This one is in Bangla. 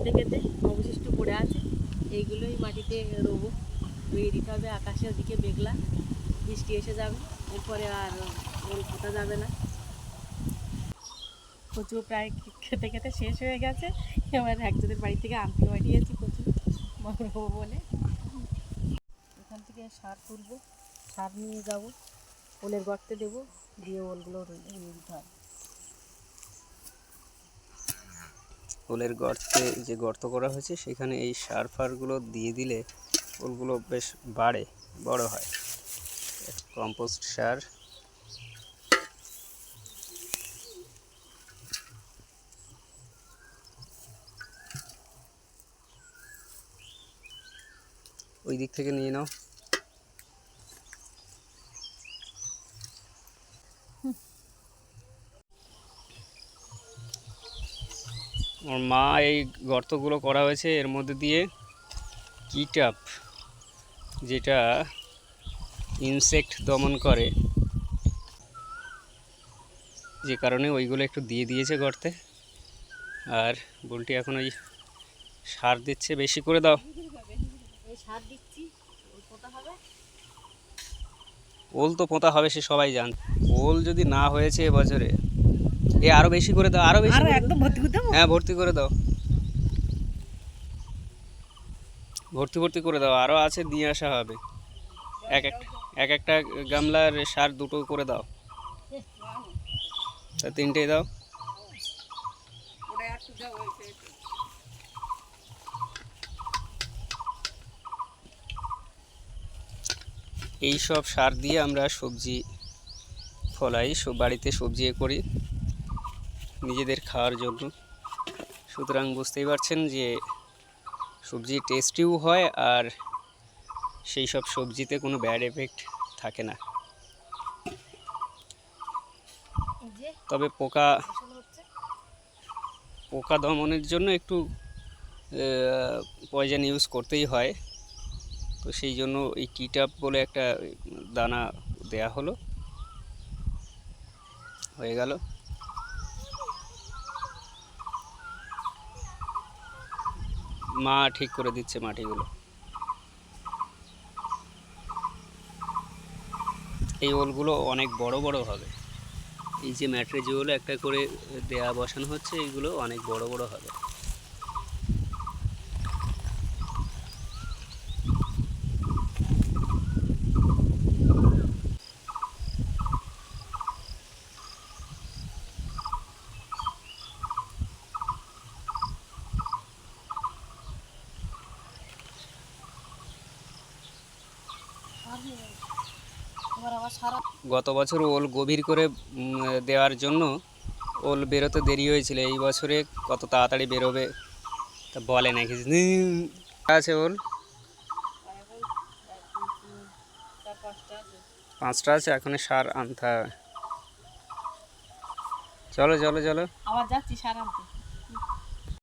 খেতে খেতে অবশিষ্ট পড়ে আছে, এইগুলোই মাটিতে রোবো, রুইয়ে দিতে হবে। আকাশে ওদিকে মেঘলা, বৃষ্টি এসে যাবে, এরপরে আর ওল পোতা যাবে না। কচু প্রায় খেতে খেতে শেষ হয়ে গেছে, এবার একজনের বাড়ি থেকে আনতে পাঠিয়েছি কচু বড় বলে। এখান থেকে সার তুলবো, সার নিয়ে যাব, ওলের গর্তে দেবো, দিয়ে ওলগুলো রুইয়ে দিতে হবে। ওলের গর্তে যে গর্ত করা হয়েছে সেখানে এই সার ফারগুলো দিয়ে দিলে ওলগুলো বেশ বাড়ে, বড় হয়। কম্পোস্ট সার, ওই দিক থেকে নিয়ে নাও। আমার মা এই গর্তগুলো করা হয়েছে, এর মধ্যে দিয়ে কিটাপ, যেটা ইনসেক্ট দমন করে, যে কারণে ওইগুলো একটু দিয়ে দিয়েছে গর্তে। আর বুলটি এখন ওই সার দিচ্ছে, বেশি করে দাও। সার দিচ্ছি, পোতা হবে। ওল তো পোঁতা হবে, সে সবাই জান। ওল যদি না হয়েছে এবছরে, আরো বেশি করে দাও, আরো বেশি, একদম ভর্তি করে দাও। হ্যাঁ ভর্তি করে দাও, ভর্তি ভর্তি করে দাও। আরো আছে, দিয়ে আসা হবে। এক একটা গামলার সার দুটো করে দাও, তা তিনটেই দাও। এই সব সার দিয়ে আমরা সবজি ফলাই, বাড়িতে সবজি করি নিজেদের খাওয়ার জন্য। সুতরাং বুঝতেই পারছেন যে সবজি টেস্টিও হয়, আর সেই সব সবজিতে কোনো ব্যাড এফেক্ট থাকে না। তবে পোকা দমনের জন্য একটু পয়জন ইউজ করতেই হয়। তো সেই জন্য এই কিটাপ বলে একটা দানা দেয়া হলো, হয়ে গেল। মা ঠিক করে দিচ্ছে মাটিগুলো। এই ওলগুলো অনেক বড় বড় হবে। এই যে ম্যাট্রেজগুলো একটা করে দেয়া বসানো হচ্ছে, এইগুলো অনেক বড় বড় হবে। গত বছর ওল গভীর করে দেওয়ার জন্য ওল বেরোতে দেরি হয়েছিল। এই বছরে কত তাড়াতাড়ি বেরোবে তা বলে নাকি। আছে ওল 5টা আছে, এখন সার আনতে হবে। চলো চলো চলো, আবার যাচ্ছি সার আনতে।